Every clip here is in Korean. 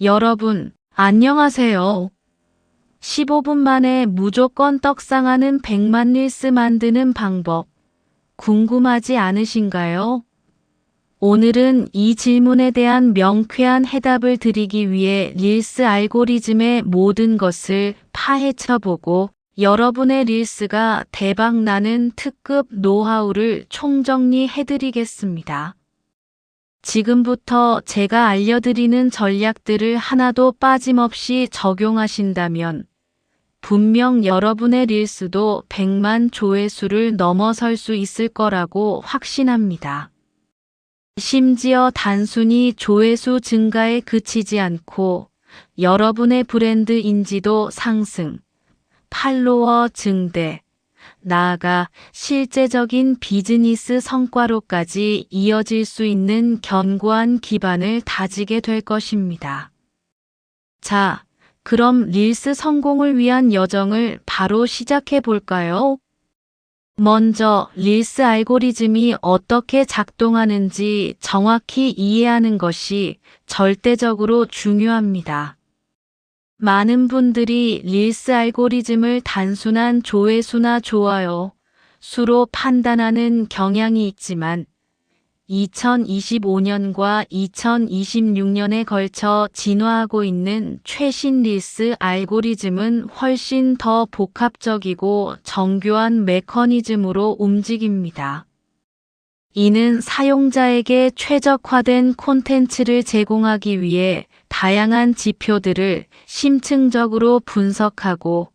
여러분, 안녕하세요. 15분 만에 무조건 떡상하는 100만 릴스 만드는 방법, 궁금하지 않으신가요? 오늘은 이 질문에 대한 명쾌한 해답을 드리기 위해 릴스 알고리즘의 모든 것을 파헤쳐보고 여러분의 릴스가 대박나는 특급 노하우를 총정리해드리겠습니다. 지금부터 제가 알려드리는 전략들을 하나도 빠짐없이 적용하신다면 분명 여러분의 릴스도 100만 조회수를 넘어설 수 있을 거라고 확신합니다. 심지어 단순히 조회수 증가에 그치지 않고 여러분의 브랜드 인지도 상승, 팔로워 증대, 나아가 실제적인 비즈니스 성과로까지 이어질 수 있는 견고한 기반을 다지게 될 것입니다. 자, 그럼 릴스 성공을 위한 여정을 바로 시작해 볼까요? 먼저 릴스 알고리즘이 어떻게 작동하는지 정확히 이해하는 것이 절대적으로 중요합니다. 많은 분들이 릴스 알고리즘을 단순한 조회수나 좋아요 수로 판단하는 경향이 있지만 2025년과 2026년에 걸쳐 진화하고 있는 최신 릴스 알고리즘은 훨씬 더 복합적이고 정교한 메커니즘으로 움직입니다. 이는 사용자에게 최적화된 콘텐츠를 제공하기 위해 다양한 지표들을 심층적으로 분석하고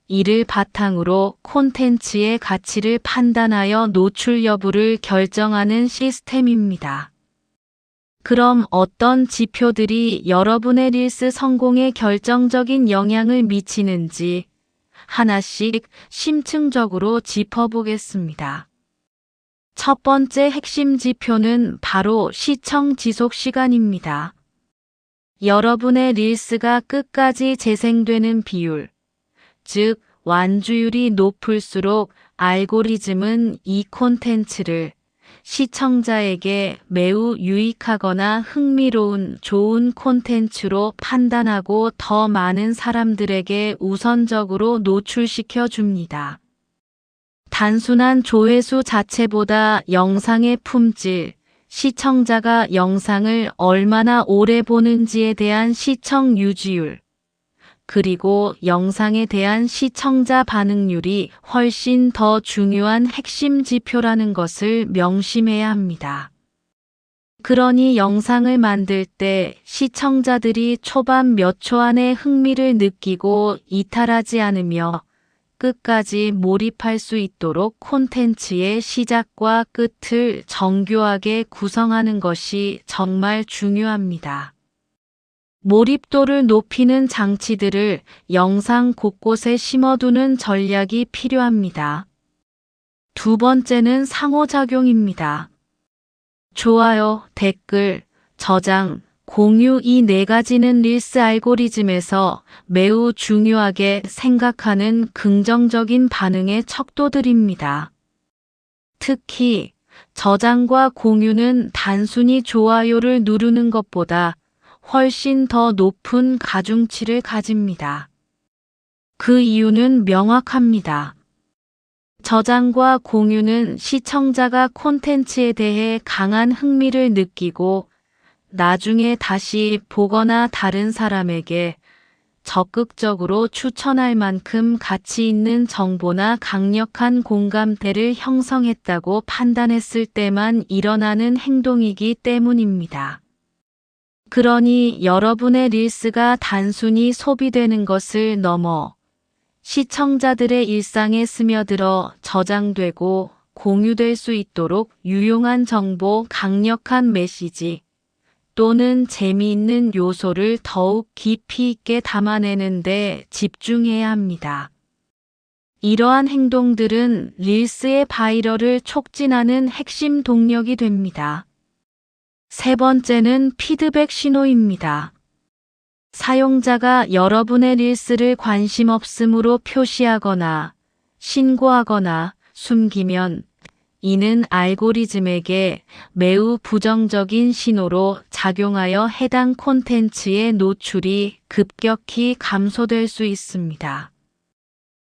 이를 바탕으로 콘텐츠의 가치를 판단하여 노출 여부를 결정하는 시스템입니다. 그럼 어떤 지표들이 여러분의 릴스 성공에 결정적인 영향을 미치는지 하나씩 심층적으로 짚어보겠습니다. 첫 번째 핵심 지표는 바로 시청 지속 시간입니다. 여러분의 릴스가 끝까지 재생되는 비율, 즉 완주율이 높을수록 알고리즘은 이 콘텐츠를 시청자에게 매우 유익하거나 흥미로운 좋은 콘텐츠로 판단하고 더 많은 사람들에게 우선적으로 노출시켜 줍니다. 단순한 조회수 자체보다 영상의 품질, 시청자가 영상을 얼마나 오래 보는지에 대한 시청 유지율, 그리고 영상에 대한 시청자 반응률이 훨씬 더 중요한 핵심 지표라는 것을 명심해야 합니다. 그러니 영상을 만들 때 시청자들이 초반 몇 초 안에 흥미를 느끼고 이탈하지 않으며 끝까지 몰입할 수 있도록 콘텐츠의 시작과 끝을 정교하게 구성하는 것이 정말 중요합니다. 몰입도를 높이는 장치들을 영상 곳곳에 심어두는 전략이 필요합니다. 두 번째는 상호작용입니다. 좋아요, 댓글, 저장, 공유 이 네 가지는 릴스 알고리즘에서 매우 중요하게 생각하는 긍정적인 반응의 척도들입니다. 특히 저장과 공유는 단순히 좋아요를 누르는 것보다 훨씬 더 높은 가중치를 가집니다. 그 이유는 명확합니다. 저장과 공유는 시청자가 콘텐츠에 대해 강한 흥미를 느끼고 나중에 다시 보거나 다른 사람에게 적극적으로 추천할 만큼 가치 있는 정보나 강력한 공감대를 형성했다고 판단했을 때만 일어나는 행동이기 때문입니다. 그러니 여러분의 릴스가 단순히 소비되는 것을 넘어 시청자들의 일상에 스며들어 저장되고 공유될 수 있도록 유용한 정보, 강력한 메시지 또는 재미있는 요소를 더욱 깊이 있게 담아내는 데 집중해야 합니다. 이러한 행동들은 릴스의 바이럴을 촉진하는 핵심 동력이 됩니다. 세 번째는 피드백 신호입니다. 사용자가 여러분의 릴스를 관심 없음으로 표시하거나 신고하거나 숨기면 이는 알고리즘에게 매우 부정적인 신호로 작용하여 해당 콘텐츠의 노출이 급격히 감소될 수 있습니다.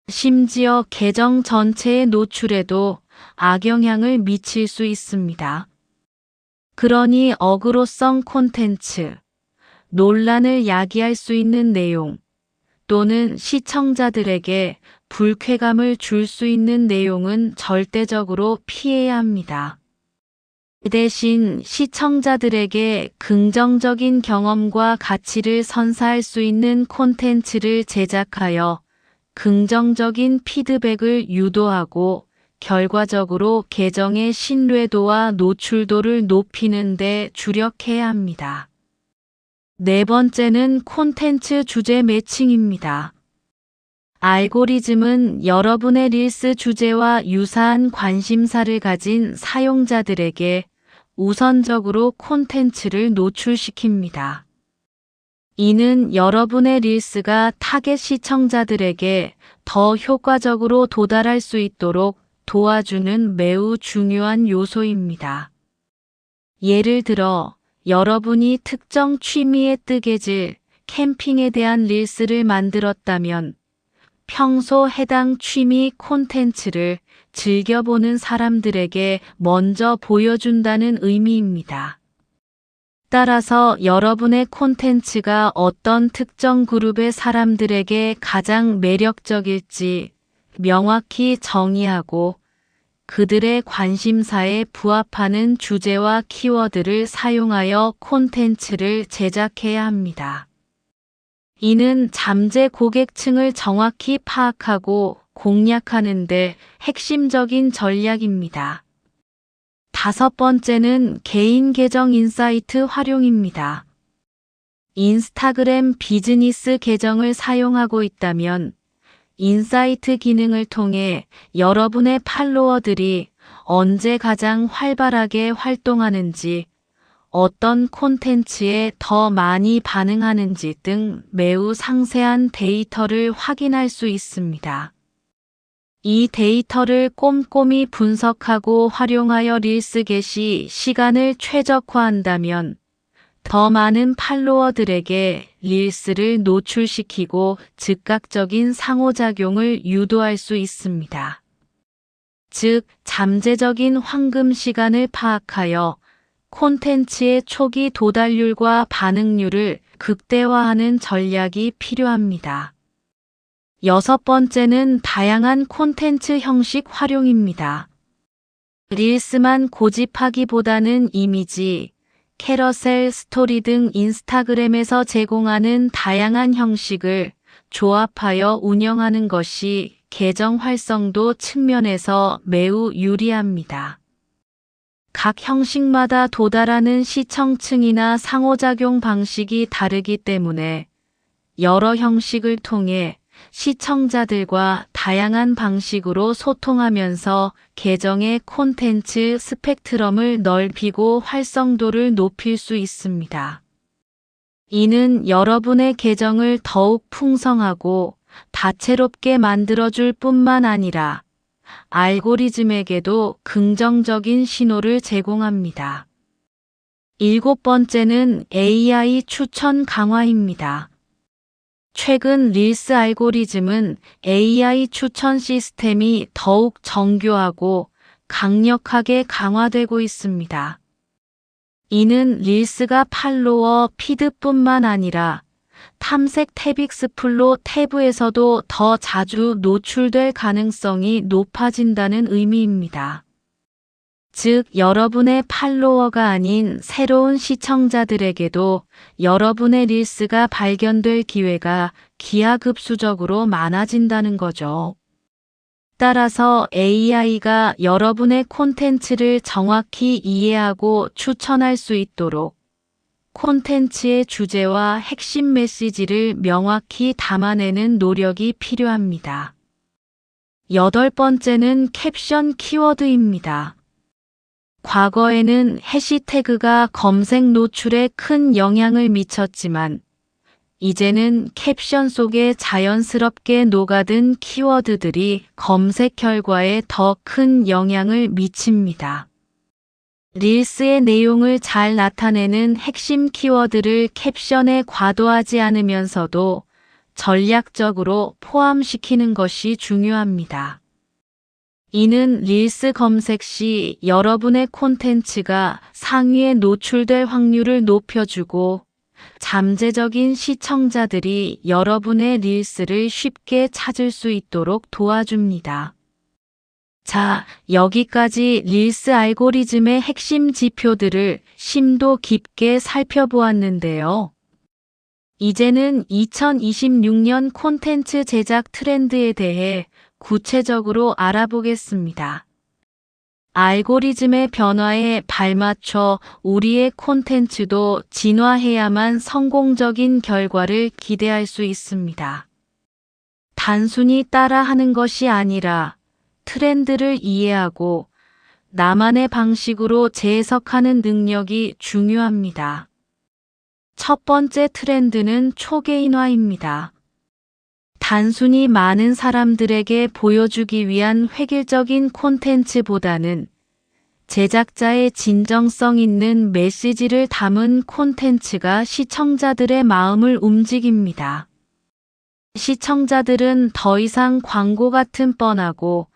심지어 계정 전체의 노출에도 악영향을 미칠 수 있습니다. 그러니 어그로성 콘텐츠, 논란을 야기할 수 있는 내용, 또는 시청자들에게 불쾌감을 줄 수 있는 내용은 절대적으로 피해야 합니다. 대신 시청자들에게 긍정적인 경험과 가치를 선사할 수 있는 콘텐츠를 제작하여 긍정적인 피드백을 유도하고 결과적으로 계정의 신뢰도와 노출도를 높이는 데 주력해야 합니다. 네 번째는 콘텐츠 주제 매칭입니다. 알고리즘은 여러분의 릴스 주제와 유사한 관심사를 가진 사용자들에게 우선적으로 콘텐츠를 노출시킵니다. 이는 여러분의 릴스가 타겟 시청자들에게 더 효과적으로 도달할 수 있도록 도와주는 매우 중요한 요소입니다. 예를 들어, 여러분이 특정 취미의 뜨개질, 캠핑에 대한 릴스를 만들었다면 평소 해당 취미 콘텐츠를 즐겨보는 사람들에게 먼저 보여준다는 의미입니다. 따라서 여러분의 콘텐츠가 어떤 특정 그룹의 사람들에게 가장 매력적일지 명확히 정의하고 그들의 관심사에 부합하는 주제와 키워드를 사용하여 콘텐츠를 제작해야 합니다. 이는 잠재 고객층을 정확히 파악하고 공략하는 데 핵심적인 전략입니다. 다섯 번째는 개인 계정 인사이트 활용입니다. 인스타그램 비즈니스 계정을 사용하고 있다면 인사이트 기능을 통해 여러분의 팔로워들이 언제 가장 활발하게 활동하는지, 어떤 콘텐츠에 더 많이 반응하는지 등 매우 상세한 데이터를 확인할 수 있습니다. 이 데이터를 꼼꼼히 분석하고 활용하여 릴스 게시 시간을 최적화한다면 더 많은 팔로워들에게 릴스를 노출시키고 즉각적인 상호작용을 유도할 수 있습니다. 즉, 잠재적인 황금 시간을 파악하여 콘텐츠의 초기 도달률과 반응률을 극대화하는 전략이 필요합니다. 여섯 번째는 다양한 콘텐츠 형식 활용입니다. 릴스만 고집하기보다는 이미지, 캐러셀, 스토리 등 인스타그램에서 제공하는 다양한 형식을 조합하여 운영하는 것이 계정 활성도 측면에서 매우 유리합니다. 각 형식마다 도달하는 시청층이나 상호작용 방식이 다르기 때문에 여러 형식을 통해 시청자들과 다양한 방식으로 소통하면서 계정의 콘텐츠 스펙트럼을 넓히고 활성도를 높일 수 있습니다. 이는 여러분의 계정을 더욱 풍성하고 다채롭게 만들어줄 뿐만 아니라 알고리즘에게도 긍정적인 신호를 제공합니다. 일곱 번째는 AI 추천 강화입니다. 최근 릴스 알고리즘은 AI 추천 시스템이 더욱 정교하고 강력하게 강화되고 있습니다. 이는 릴스가 팔로워 피드뿐만 아니라 탐색 탭 익스플로 태브에서도 더 자주 노출될 가능성이 높아진다는 의미입니다. 즉, 여러분의 팔로워가 아닌 새로운 시청자들에게도 여러분의 릴스가 발견될 기회가 기하급수적으로 많아진다는 거죠. 따라서 AI가 여러분의 콘텐츠를 정확히 이해하고 추천할 수 있도록 콘텐츠의 주제와 핵심 메시지를 명확히 담아내는 노력이 필요합니다. 여덟 번째는 캡션 키워드입니다. 과거에는 해시태그가 검색 노출에 큰 영향을 미쳤지만 이제는 캡션 속에 자연스럽게 녹아든 키워드들이 검색 결과에 더 큰 영향을 미칩니다. 릴스의 내용을 잘 나타내는 핵심 키워드를 캡션에 과도하지 않으면서도 전략적으로 포함시키는 것이 중요합니다. 이는 릴스 검색 시 여러분의 콘텐츠가 상위에 노출될 확률을 높여주고 잠재적인 시청자들이 여러분의 릴스를 쉽게 찾을 수 있도록 도와줍니다. 자, 여기까지 릴스 알고리즘의 핵심 지표들을 심도 깊게 살펴보았는데요. 이제는 2026년 콘텐츠 제작 트렌드에 대해 구체적으로 알아보겠습니다. 알고리즘의 변화에 발맞춰 우리의 콘텐츠도 진화해야만 성공적인 결과를 기대할 수 있습니다. 단순히 따라하는 것이 아니라 트렌드를 이해하고 나만의 방식으로 재해석하는 능력이 중요합니다. 첫 번째 트렌드는 초개인화입니다. 단순히 많은 사람들에게 보여주기 위한 획일적인 콘텐츠보다는 제작자의 진정성 있는 메시지를 담은 콘텐츠가 시청자들의 마음을 움직입니다. 시청자들은 더 이상 광고 같은 뻔하고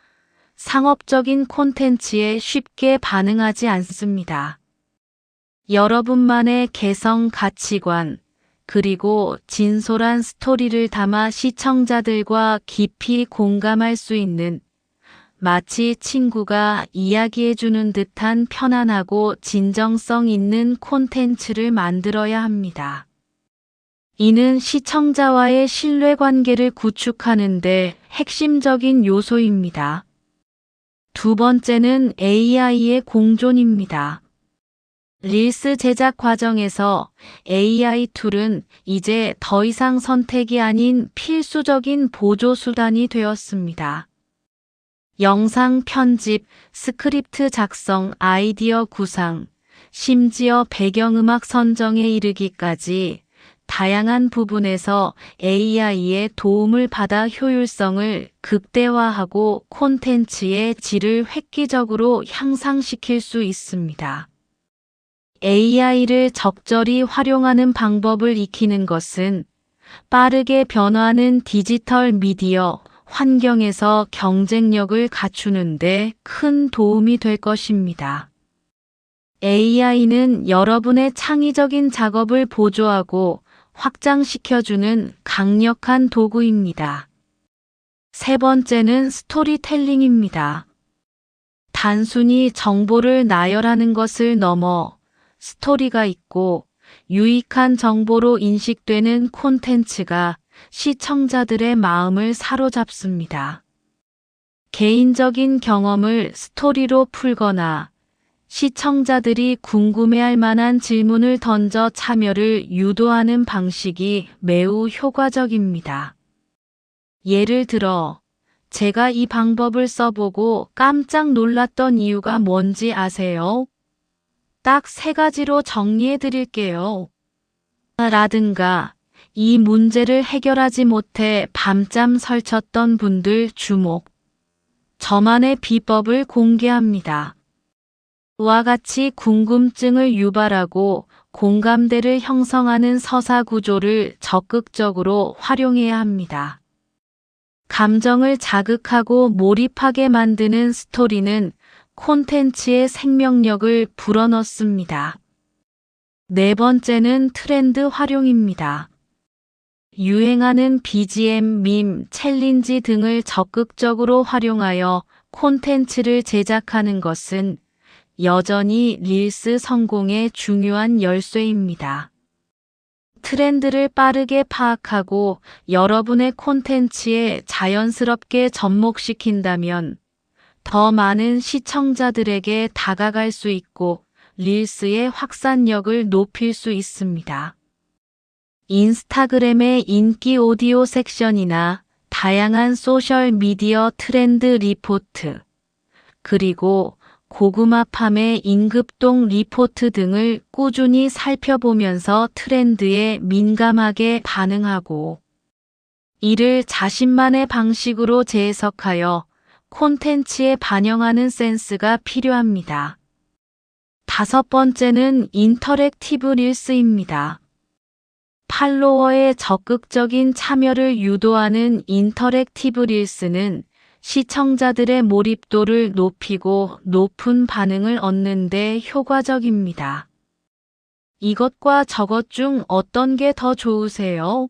상업적인 콘텐츠에 쉽게 반응하지 않습니다. 여러분만의 개성 가치관, 그리고 진솔한 스토리를 담아 시청자들과 깊이 공감할 수 있는 마치 친구가 이야기해주는 듯한 편안하고 진정성 있는 콘텐츠를 만들어야 합니다. 이는 시청자와의 신뢰관계를 구축하는 데 핵심적인 요소입니다. 두 번째는 AI의 공존입니다. 릴스 제작 과정에서 AI 툴은 이제 더 이상 선택이 아닌 필수적인 보조 수단이 되었습니다. 영상 편집, 스크립트 작성, 아이디어 구상, 심지어 배경음악 선정에 이르기까지 다양한 부분에서 AI의 도움을 받아 효율성을 극대화하고 콘텐츠의 질을 획기적으로 향상시킬 수 있습니다. AI를 적절히 활용하는 방법을 익히는 것은 빠르게 변화하는 디지털 미디어 환경에서 경쟁력을 갖추는 데 큰 도움이 될 것입니다. AI는 여러분의 창의적인 작업을 보조하고 확장시켜주는 강력한 도구입니다. 세 번째는 스토리텔링입니다. 단순히 정보를 나열하는 것을 넘어 스토리가 있고 유익한 정보로 인식되는 콘텐츠가 시청자들의 마음을 사로잡습니다. 개인적인 경험을 스토리로 풀거나 시청자들이 궁금해할 만한 질문을 던져 참여를 유도하는 방식이 매우 효과적입니다. 예를 들어, 제가 이 방법을 써보고 깜짝 놀랐던 이유가 뭔지 아세요? 딱 3가지로 정리해 드릴게요. 라든가, 이 문제를 해결하지 못해 밤잠 설쳤던 분들 주목. 저만의 비법을 공개합니다. 와 같이 궁금증을 유발하고 공감대를 형성하는 서사 구조를 적극적으로 활용해야 합니다. 감정을 자극하고 몰입하게 만드는 스토리는 콘텐츠의 생명력을 불어넣습니다. 네 번째는 트렌드 활용입니다. 유행하는 BGM, 밈, 챌린지 등을 적극적으로 활용하여 콘텐츠를 제작하는 것은 여전히 릴스 성공의 중요한 열쇠입니다. 트렌드를 빠르게 파악하고 여러분의 콘텐츠에 자연스럽게 접목시킨다면 더 많은 시청자들에게 다가갈 수 있고 릴스의 확산력을 높일 수 있습니다. 인스타그램의 인기 오디오 섹션이나 다양한 소셜 미디어 트렌드 리포트, 그리고 고구마 판매 임급동 리포트 등을 꾸준히 살펴보면서 트렌드에 민감하게 반응하고 이를 자신만의 방식으로 재해석하여 콘텐츠에 반영하는 센스가 필요합니다. 다섯 번째는 인터랙티브 릴스입니다. 팔로워의 적극적인 참여를 유도하는 인터랙티브 릴스는 시청자들의 몰입도를 높이고 높은 반응을 얻는 데 효과적입니다. 이것과 저것 중 어떤 게 더 좋으세요?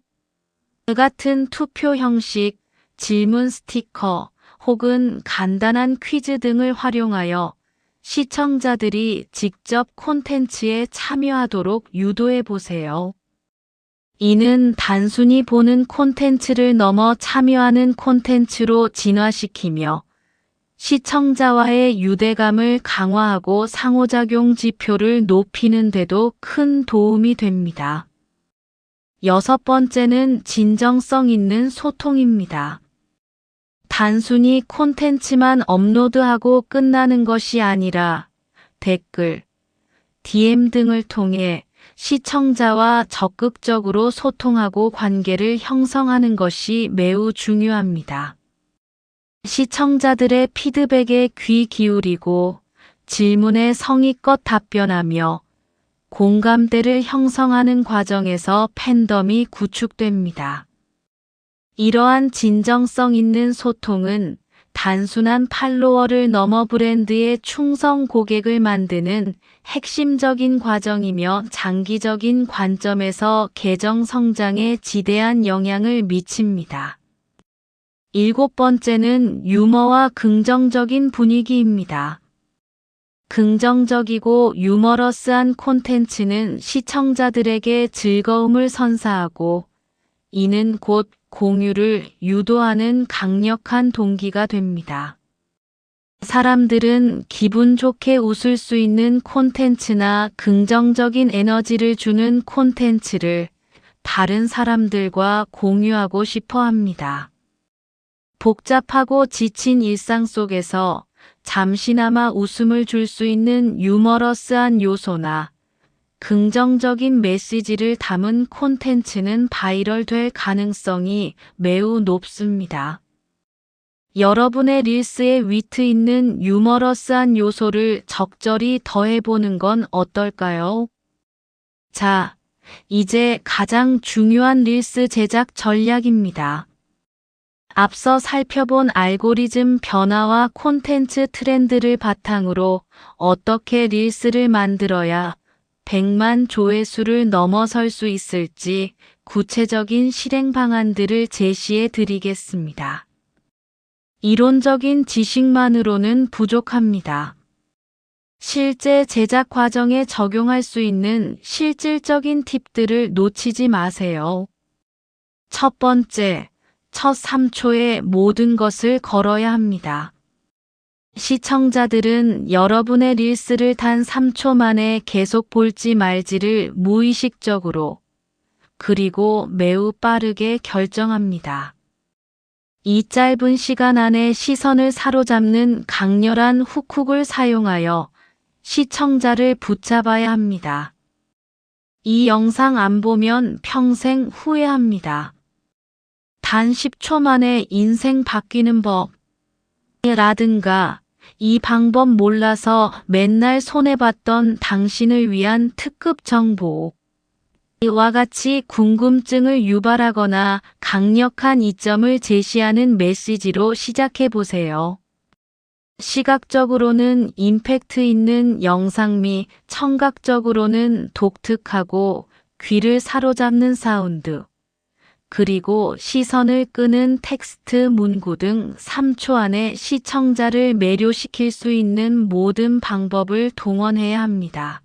같은 투표 형식, 질문 스티커 혹은 간단한 퀴즈 등을 활용하여 시청자들이 직접 콘텐츠에 참여하도록 유도해 보세요. 이는 단순히 보는 콘텐츠를 넘어 참여하는 콘텐츠로 진화시키며 시청자와의 유대감을 강화하고 상호작용 지표를 높이는 데도 큰 도움이 됩니다. 여섯 번째는 진정성 있는 소통입니다. 단순히 콘텐츠만 업로드하고 끝나는 것이 아니라 댓글, DM 등을 통해 시청자와 적극적으로 소통하고 관계를 형성하는 것이 매우 중요합니다. 시청자들의 피드백에 귀 기울이고 질문에 성의껏 답변하며 공감대를 형성하는 과정에서 팬덤이 구축됩니다. 이러한 진정성 있는 소통은 단순한 팔로워를 넘어 브랜드의 충성 고객을 만드는 핵심적인 과정이며 장기적인 관점에서 계정 성장에 지대한 영향을 미칩니다. 일곱 번째는 유머와 긍정적인 분위기입니다. 긍정적이고 유머러스한 콘텐츠는 시청자들에게 즐거움을 선사하고 이는 곧 공유를 유도하는 강력한 동기가 됩니다. 사람들은 기분 좋게 웃을 수 있는 콘텐츠나 긍정적인 에너지를 주는 콘텐츠를 다른 사람들과 공유하고 싶어 합니다. 복잡하고 지친 일상 속에서 잠시나마 웃음을 줄 수 있는 유머러스한 요소나 긍정적인 메시지를 담은 콘텐츠는 바이럴될 가능성이 매우 높습니다. 여러분의 릴스에 위트 있는 유머러스한 요소를 적절히 더해보는 건 어떨까요? 자, 이제 가장 중요한 릴스 제작 전략입니다. 앞서 살펴본 알고리즘 변화와 콘텐츠 트렌드를 바탕으로 어떻게 릴스를 만들어야 100만 조회수를 넘어설 수 있을지 구체적인 실행 방안들을 제시해 드리겠습니다. 이론적인 지식만으로는 부족합니다. 실제 제작 과정에 적용할 수 있는 실질적인 팁들을 놓치지 마세요. 첫 번째, 첫 3초에 모든 것을 걸어야 합니다. 시청자들은 여러분의 릴스를 단 3초 만에 계속 볼지 말지를 무의식적으로 그리고 매우 빠르게 결정합니다. 이 짧은 시간 안에 시선을 사로잡는 강렬한 훅을 사용하여 시청자를 붙잡아야 합니다. 이 영상 안 보면 평생 후회합니다. 단 10초 만에 인생 바뀌는 법 라든가 이 방법 몰라서 맨날 손해봤던 당신을 위한 특급 정보 이와 같이 궁금증을 유발하거나 강력한 이점을 제시하는 메시지로 시작해보세요. 시각적으로는 임팩트 있는 영상 및 청각적으로는 독특하고 귀를 사로잡는 사운드 그리고 시선을 끄는 텍스트 문구 등 3초 안에 시청자를 매료시킬 수 있는 모든 방법을 동원해야 합니다.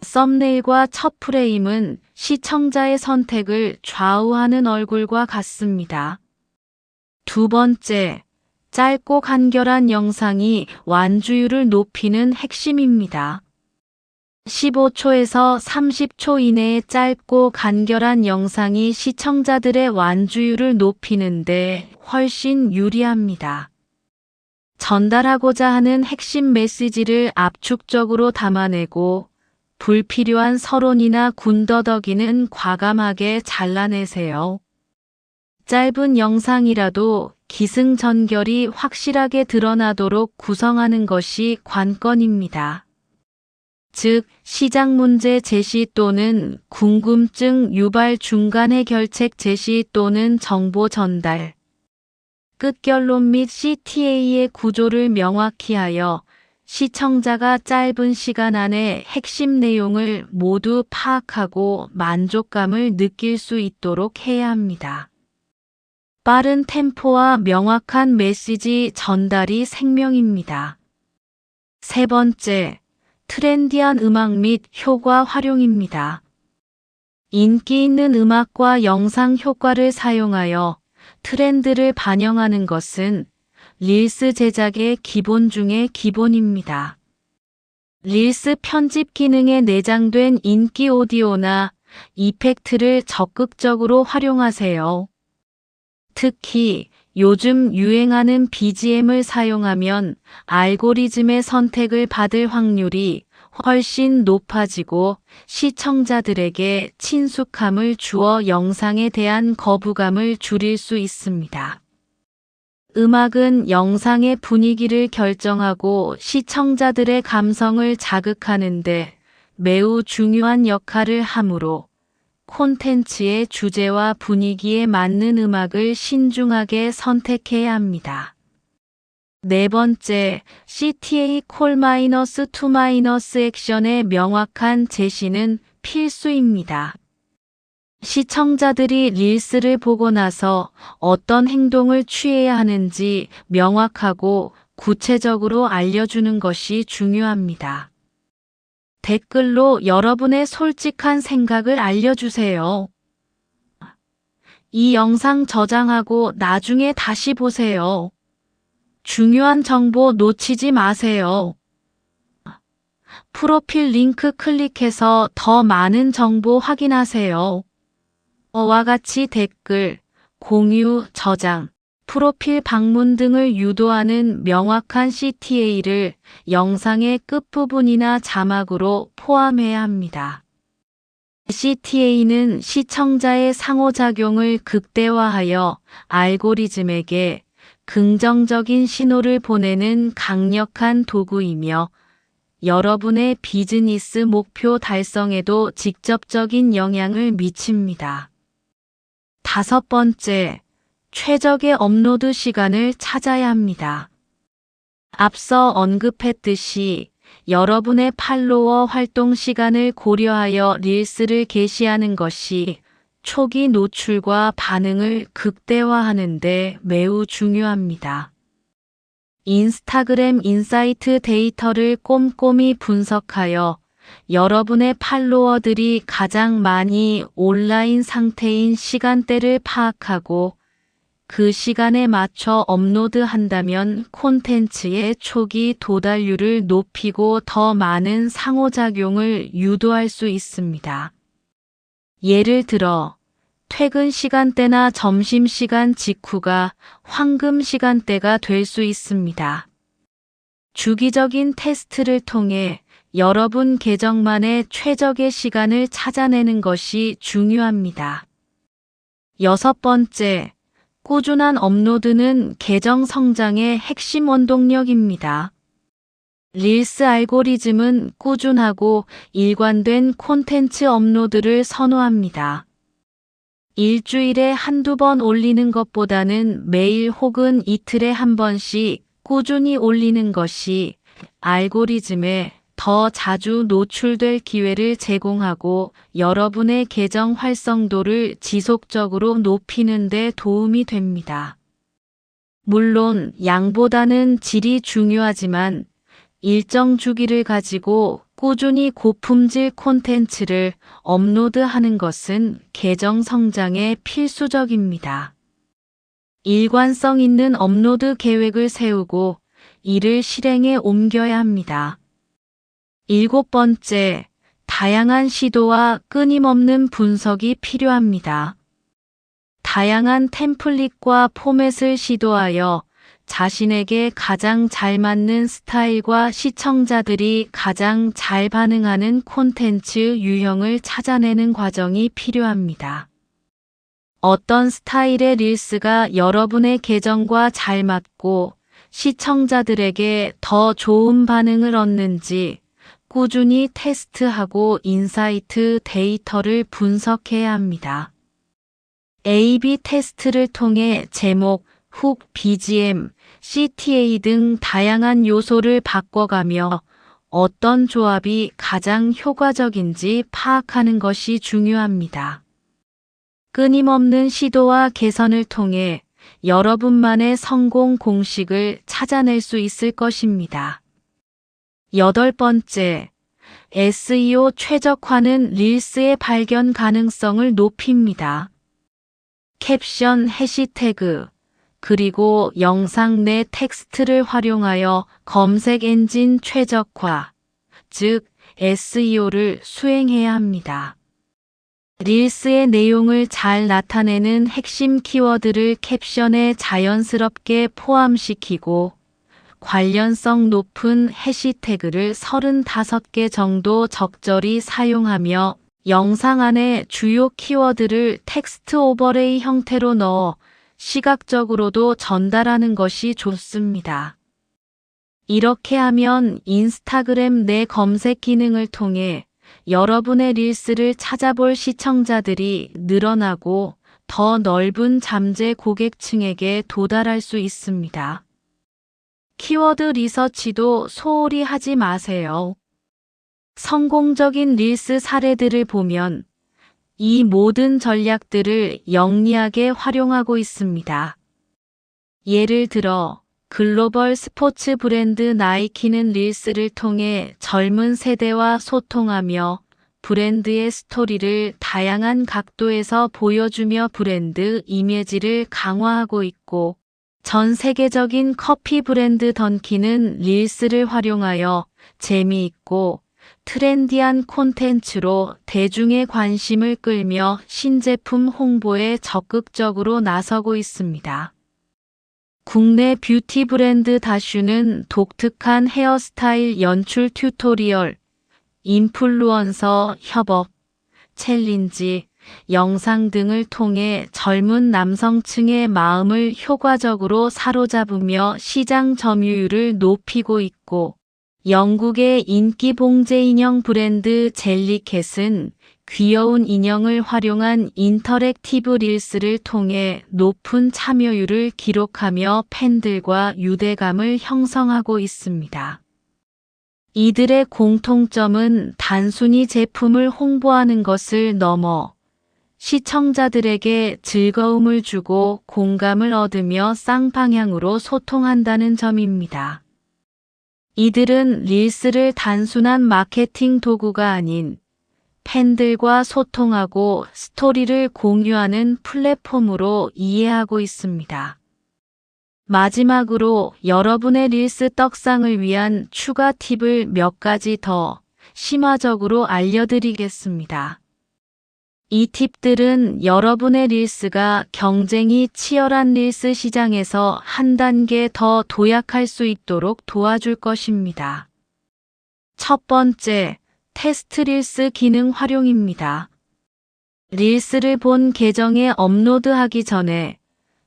썸네일과 첫 프레임은 시청자의 선택을 좌우하는 얼굴과 같습니다. 두 번째, 짧고 간결한 영상이 완주율을 높이는 핵심입니다. 15초에서 30초 이내의 짧고 간결한 영상이 시청자들의 완주율을 높이는데 훨씬 유리합니다. 전달하고자 하는 핵심 메시지를 압축적으로 담아내고 불필요한 서론이나 군더더기는 과감하게 잘라내세요. 짧은 영상이라도 기승전결이 확실하게 드러나도록 구성하는 것이 관건입니다. 즉, 시작 문제 제시 또는 궁금증 유발 중간 해결책 제시 또는 정보 전달. 끝결론 및 CTA의 구조를 명확히 하여 시청자가 짧은 시간 안에 핵심 내용을 모두 파악하고 만족감을 느낄 수 있도록 해야 합니다. 빠른 템포와 명확한 메시지 전달이 생명입니다. 세 번째, 트렌디한 음악 및 효과 활용입니다. 인기 있는 음악과 영상 효과를 사용하여 트렌드를 반영하는 것은 릴스 제작의 기본 중의 기본입니다. 릴스 편집 기능에 내장된 인기 오디오나 이펙트를 적극적으로 활용하세요. 특히 요즘 유행하는 BGM을 사용하면 알고리즘의 선택을 받을 확률이 훨씬 높아지고 시청자들에게 친숙함을 주어 영상에 대한 거부감을 줄일 수 있습니다. 음악은 영상의 분위기를 결정하고 시청자들의 감성을 자극하는데 매우 중요한 역할을 하므로 콘텐츠의 주제와 분위기에 맞는 음악을 신중하게 선택해야 합니다. 네 번째, CTA 콜-2- 액션의 명확한 제시는 필수입니다. 시청자들이 릴스를 보고 나서 어떤 행동을 취해야 하는지 명확하고 구체적으로 알려주는 것이 중요합니다. 댓글로 여러분의 솔직한 생각을 알려주세요. 이 영상 저장하고 나중에 다시 보세요. 중요한 정보 놓치지 마세요. 프로필 링크 클릭해서 더 많은 정보 확인하세요. 와 같이 댓글, 공유, 저장, 프로필 방문 등을 유도하는 명확한 CTA를 영상의 끝부분이나 자막으로 포함해야 합니다. CTA는 시청자의 상호작용을 극대화하여 알고리즘에게 긍정적인 신호를 보내는 강력한 도구이며 여러분의 비즈니스 목표 달성에도 직접적인 영향을 미칩니다. 다섯 번째, 최적의 업로드 시간을 찾아야 합니다. 앞서 언급했듯이 여러분의 팔로워 활동 시간을 고려하여 릴스를 게시하는 것이 초기 노출과 반응을 극대화하는 데 매우 중요합니다. 인스타그램 인사이트 데이터를 꼼꼼히 분석하여 여러분의 팔로워들이 가장 많이 온라인 상태인 시간대를 파악하고 그 시간에 맞춰 업로드한다면 콘텐츠의 초기 도달률을 높이고 더 많은 상호작용을 유도할 수 있습니다. 예를 들어 퇴근 시간대나 점심시간 직후가 황금 시간대가 될 수 있습니다. 주기적인 테스트를 통해 여러분 계정만의 최적의 시간을 찾아내는 것이 중요합니다. 여섯 번째, 꾸준한 업로드는 계정 성장의 핵심 원동력입니다. 릴스 알고리즘은 꾸준하고 일관된 콘텐츠 업로드를 선호합니다. 일주일에 한두 번 올리는 것보다는 매일 혹은 이틀에 한 번씩 꾸준히 올리는 것이 알고리즘에 더 자주 노출될 기회를 제공하고 여러분의 계정 활성도를 지속적으로 높이는 데 도움이 됩니다. 물론 양보다는 질이 중요하지만 일정 주기를 가지고 꾸준히 고품질 콘텐츠를 업로드하는 것은 계정 성장에 필수적입니다. 일관성 있는 업로드 계획을 세우고 이를 실행에 옮겨야 합니다. 일곱 번째, 다양한 시도와 끊임없는 분석이 필요합니다. 다양한 템플릿과 포맷을 시도하여 자신에게 가장 잘 맞는 스타일과 시청자들이 가장 잘 반응하는 콘텐츠 유형을 찾아내는 과정이 필요합니다. 어떤 스타일의 릴스가 여러분의 계정과 잘 맞고 시청자들에게 더 좋은 반응을 얻는지 꾸준히 테스트하고 인사이트 데이터를 분석해야 합니다. A/B 테스트를 통해 제목, 훅, BGM, CTA 등 다양한 요소를 바꿔가며 어떤 조합이 가장 효과적인지 파악하는 것이 중요합니다. 끊임없는 시도와 개선을 통해 여러분만의 성공 공식을 찾아낼 수 있을 것입니다. 8번째, SEO 최적화는 릴스의 발견 가능성을 높입니다. 캡션, 해시태그, 그리고 영상 내 텍스트를 활용하여 검색 엔진 최적화, 즉 SEO를 수행해야 합니다. 릴스의 내용을 잘 나타내는 핵심 키워드를 캡션에 자연스럽게 포함시키고 관련성 높은 해시태그를 35개 정도 적절히 사용하며 영상 안에 주요 키워드를 텍스트 오버레이 형태로 넣어 시각적으로도 전달하는 것이 좋습니다. 이렇게 하면 인스타그램 내 검색 기능을 통해 여러분의 릴스를 찾아볼 시청자들이 늘어나고 더 넓은 잠재 고객층에게 도달할 수 있습니다. 키워드 리서치도 소홀히 하지 마세요. 성공적인 릴스 사례들을 보면 이 모든 전략들을 영리하게 활용하고 있습니다. 예를 들어 글로벌 스포츠 브랜드 나이키는 릴스를 통해 젊은 세대와 소통하며 브랜드의 스토리를 다양한 각도에서 보여주며 브랜드 이미지를 강화하고 있고, 전 세계적인 커피 브랜드 던킨은 릴스를 활용하여 재미있고 트렌디한 콘텐츠로 대중의 관심을 끌며 신제품 홍보에 적극적으로 나서고 있습니다. 국내 뷰티 브랜드 다슈는 독특한 헤어스타일 연출 튜토리얼, 인플루언서 협업, 챌린지, 영상 등을 통해 젊은 남성층의 마음을 효과적으로 사로잡으며 시장 점유율을 높이고 있고, 영국의 인기 봉제 인형 브랜드 젤리캣은 귀여운 인형을 활용한 인터랙티브 릴스를 통해 높은 참여율을 기록하며 팬들과 유대감을 형성하고 있습니다. 이들의 공통점은 단순히 제품을 홍보하는 것을 넘어 시청자들에게 즐거움을 주고 공감을 얻으며 쌍방향으로 소통한다는 점입니다. 이들은 릴스를 단순한 마케팅 도구가 아닌 팬들과 소통하고 스토리를 공유하는 플랫폼으로 이해하고 있습니다. 마지막으로 여러분의 릴스 떡상을 위한 추가 팁을 몇 가지 더 심화적으로 알려드리겠습니다. 이 팁들은 여러분의 릴스가 경쟁이 치열한 릴스 시장에서 한 단계 더 도약할 수 있도록 도와줄 것입니다. 첫 번째, 테스트 릴스 기능 활용입니다. 릴스를 본 계정에 업로드하기 전에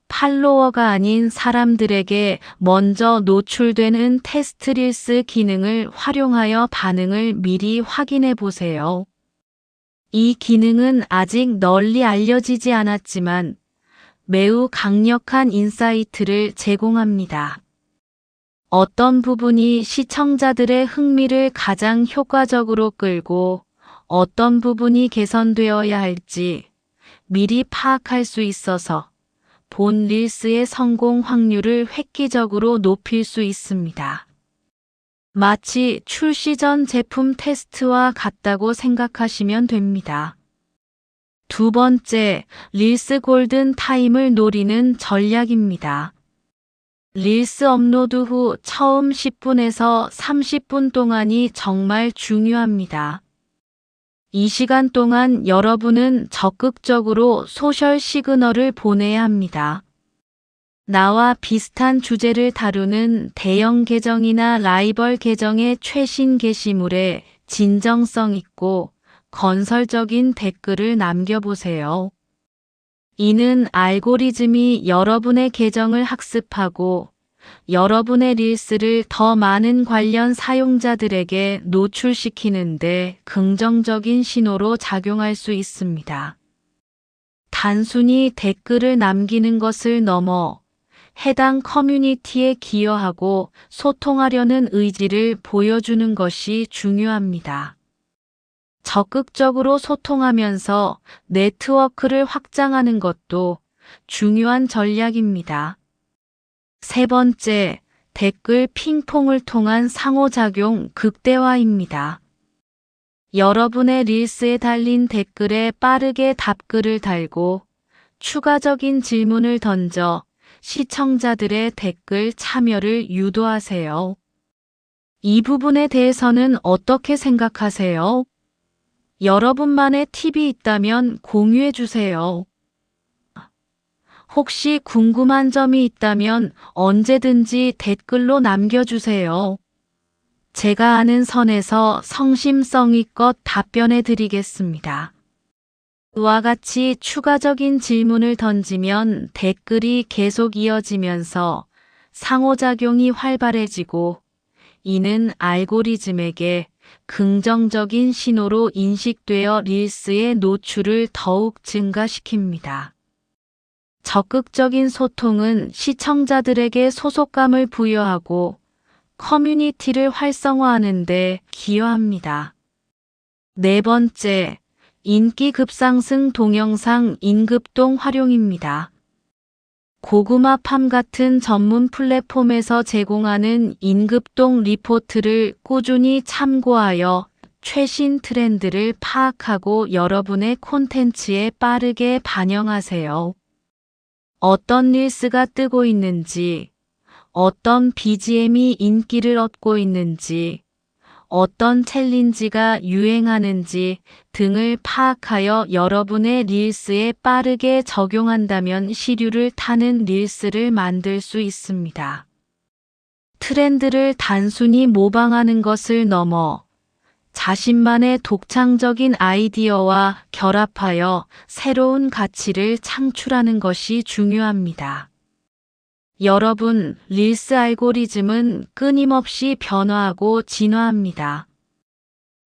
팔로워가 아닌 사람들에게 먼저 노출되는 테스트 릴스 기능을 활용하여 반응을 미리 확인해 보세요. 이 기능은 아직 널리 알려지지 않았지만 매우 강력한 인사이트를 제공합니다. 어떤 부분이 시청자들의 흥미를 가장 효과적으로 끌고 어떤 부분이 개선되어야 할지 미리 파악할 수 있어서 본 릴스의 성공 확률을 획기적으로 높일 수 있습니다. 마치 출시 전 제품 테스트와 같다고 생각하시면 됩니다. 두 번째, 릴스 골든 타임을 노리는 전략입니다. 릴스 업로드 후 처음 10분에서 30분 동안이 정말 중요합니다. 이 시간 동안 여러분은 적극적으로 소셜 시그널을 보내야 합니다. 나와 비슷한 주제를 다루는 대형 계정이나 라이벌 계정의 최신 게시물에 진정성 있고 건설적인 댓글을 남겨보세요. 이는 알고리즘이 여러분의 계정을 학습하고 여러분의 릴스를 더 많은 관련 사용자들에게 노출시키는데 긍정적인 신호로 작용할 수 있습니다. 단순히 댓글을 남기는 것을 넘어 해당 커뮤니티에 기여하고 소통하려는 의지를 보여주는 것이 중요합니다. 적극적으로 소통하면서 네트워크를 확장하는 것도 중요한 전략입니다. 세 번째, 댓글 핑퐁을 통한 상호작용 극대화입니다. 여러분의 릴스에 달린 댓글에 빠르게 답글을 달고 추가적인 질문을 던져 시청자들의 댓글 참여를 유도하세요. 이 부분에 대해서는 어떻게 생각하세요? 여러분만의 팁이 있다면 공유해 주세요. 혹시 궁금한 점이 있다면 언제든지 댓글로 남겨주세요. 제가 아는 선에서 성심성의껏 답변해 드리겠습니다. 이와 같이 추가적인 질문을 던지면 댓글이 계속 이어지면서 상호작용이 활발해지고 이는 알고리즘에게 긍정적인 신호로 인식되어 릴스의 노출을 더욱 증가시킵니다. 적극적인 소통은 시청자들에게 소속감을 부여하고 커뮤니티를 활성화하는 데 기여합니다. 네 번째, 인기 급상승 동영상 인급동 활용입니다. 고구마팜 같은 전문 플랫폼에서 제공하는 인급동 리포트를 꾸준히 참고하여 최신 트렌드를 파악하고 여러분의 콘텐츠에 빠르게 반영하세요. 어떤 릴스가 뜨고 있는지, 어떤 BGM이 인기를 얻고 있는지, 어떤 챌린지가 유행하는지 등을 파악하여 여러분의 릴스에 빠르게 적용한다면 시류를 타는 릴스를 만들 수 있습니다. 트렌드를 단순히 모방하는 것을 넘어 자신만의 독창적인 아이디어와 결합하여 새로운 가치를 창출하는 것이 중요합니다. 여러분, 릴스 알고리즘은 끊임없이 변화하고 진화합니다.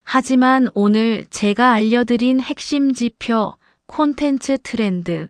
하지만 오늘 제가 알려드린 핵심 지표, 콘텐츠 트렌드,